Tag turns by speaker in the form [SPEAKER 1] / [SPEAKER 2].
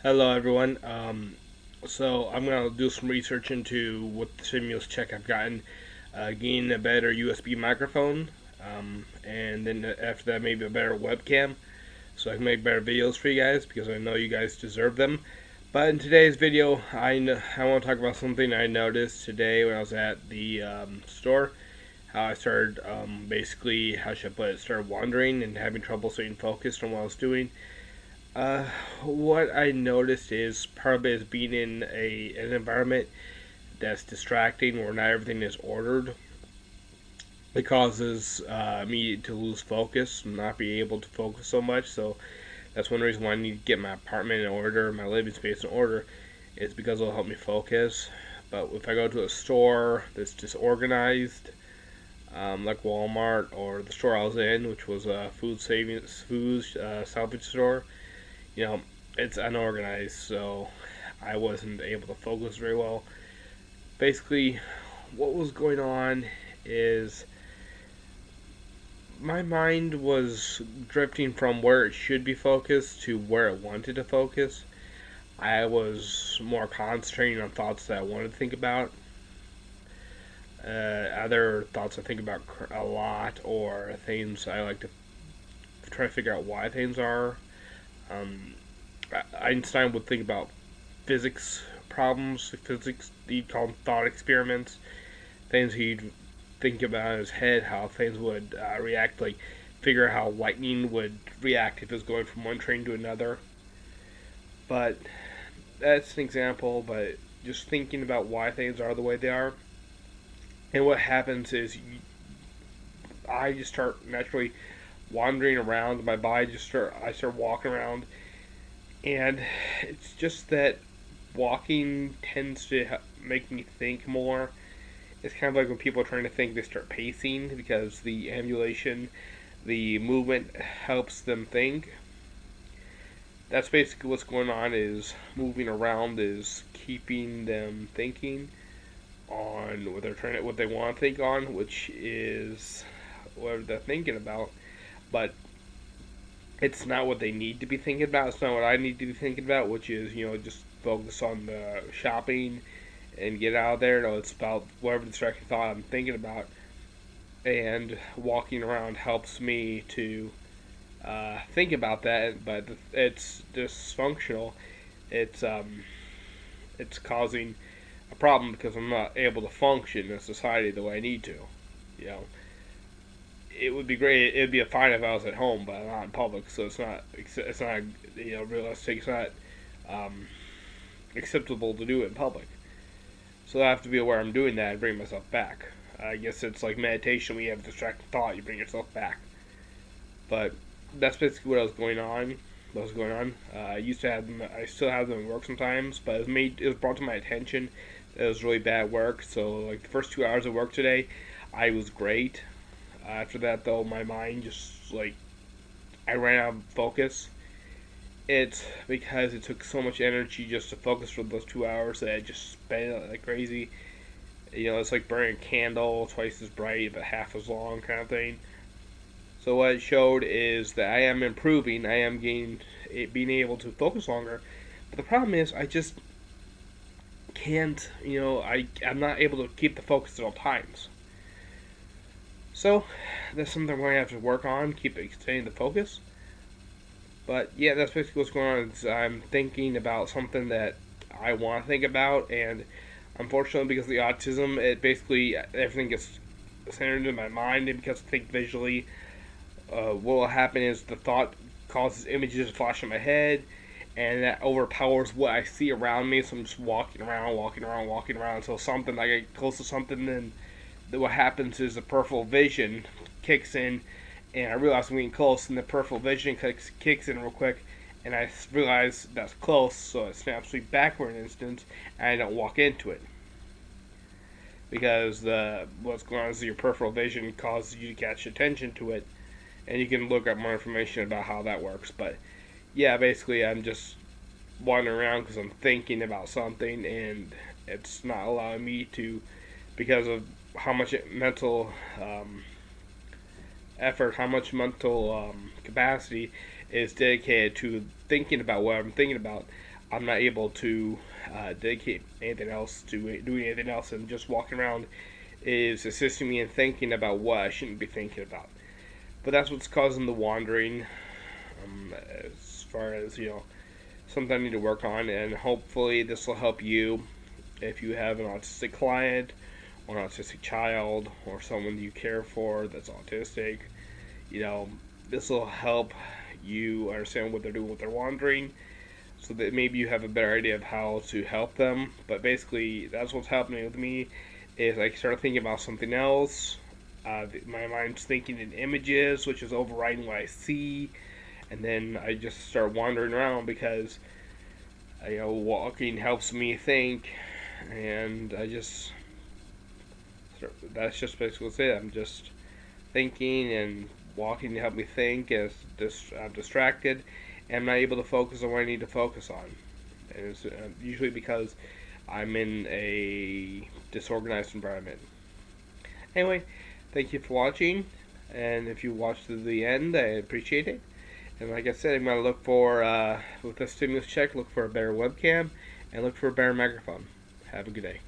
[SPEAKER 1] Hello, everyone. So I'm gonna do some research into what the stimulus check I've gotten, getting a better USB microphone, and then after that maybe a better webcam, so I can make better videos for you guys because I know you guys deserve them. But in today's video, I want to talk about something I noticed today when I was at the store. How I started, basically, how should I put it, started wandering and having trouble staying focused on what I was doing. Uh, what I noticed is part of it is being in an environment that's distracting where not everything is ordered. It causes me to lose focus and not be able to focus so much. So that's one reason why I need to get my apartment in order, my living space in order, is because it'll help me focus. But if I go to a store that's disorganized, like Walmart or the store I was in, which was a food salvage store, you know, it's unorganized, so I wasn't able to focus very well. Basically, what was going on is my mind was drifting from where it should be focused to where it wanted to focus. I was more concentrating on thoughts that I wanted to think about. Other thoughts I think about a lot, or things I like to try to figure out why things are. Um, Einstein would think about physics problems, physics, he'd call them thought experiments, things he'd think about in his head, how things would react, like figure out how lightning would react if it was going from one train to another. But that's an example, but just thinking about why things are the way they are. And what happens is I just start naturally wandering around. I start walking around, and it's just that walking tends to make me think more. It's kind of like when people are trying to think, they start pacing because the ambulation, the movement helps them think. That's basically what's going on. Is moving around is keeping them thinking on what they want to think on, which is what they're thinking about. But it's not what they need to be thinking about. It's not what I need to be thinking about, which is, just focus on the shopping and get out of there. No, it's about whatever distracting thought I'm thinking about. And walking around helps me to think about that, but it's dysfunctional. It's causing a problem because I'm not able to function in society the way I need to. You know, it would be great. It would be a fine if I was at home, but I'm not in public, so it's not realistic. It's not um, acceptable to do it in public. So I have to be aware I'm doing that and bring myself back. I guess it's like meditation. When you have a distracted thought, you bring yourself back. But that's basically what was going on. What was going on? I used to have them. I still have them at work sometimes, but it was brought to my attention that it was really bad work. So like the first 2 hours of work today, I was great. After that, though, my mind just like I ran out of focus. It's because it took so much energy just to focus for those 2 hours that I just spent it like crazy. It's like burning a candle twice as bright but half as long kind of thing. So what it showed is that I am improving. I am being able to focus longer. But the problem is I just can't. I'm not able to keep the focus at all times. So that's something I'm going to have to work on. Keep extending the focus. But yeah, that's basically what's going on. I'm thinking about something that I want to think about, and unfortunately, because of the autism, it basically everything gets centered in my mind, and because I think visually, what will happen is the thought causes images to flash in my head, and that overpowers what I see around me. So I'm just walking around, walking around, walking around until something I get close to something, and then what happens is the peripheral vision kicks in, and I realize I'm getting close, and the peripheral vision kicks in real quick, and I realize that's close, so it snaps me back for an instant, and I don't walk into it. Because what's going on is your peripheral vision causes you to catch attention to it, and you can look up more information about how that works. But yeah, basically, I'm just wandering around because I'm thinking about something, and it's not allowing me to, because of how much mental effort, how much mental capacity is dedicated to thinking about what I'm thinking about. I'm not able to dedicate anything else to doing anything else, and just walking around is assisting me in thinking about what I shouldn't be thinking about. But that's what's causing the wandering, as far as, something I need to work on, and hopefully this will help you if you have an autistic client or an autistic child or someone you care for that's autistic. You know, this will help you understand what they're doing with their wandering, so that maybe you have a better idea of how to help them. But basically, that's what's happening with me. Is I start thinking about something else. My mind's thinking in images, which is overriding what I see, and then I just start wandering around because walking helps me think, and that's just basically it. I'm just thinking, and walking to help me think as I'm distracted, and I'm not able to focus on what I need to focus on. And it's usually because I'm in a disorganized environment. Anyway, thank you for watching, and if you watched to the end, I appreciate it. And like I said, I'm going to look for, with the stimulus check, look for a better webcam, and look for a better microphone. Have a good day.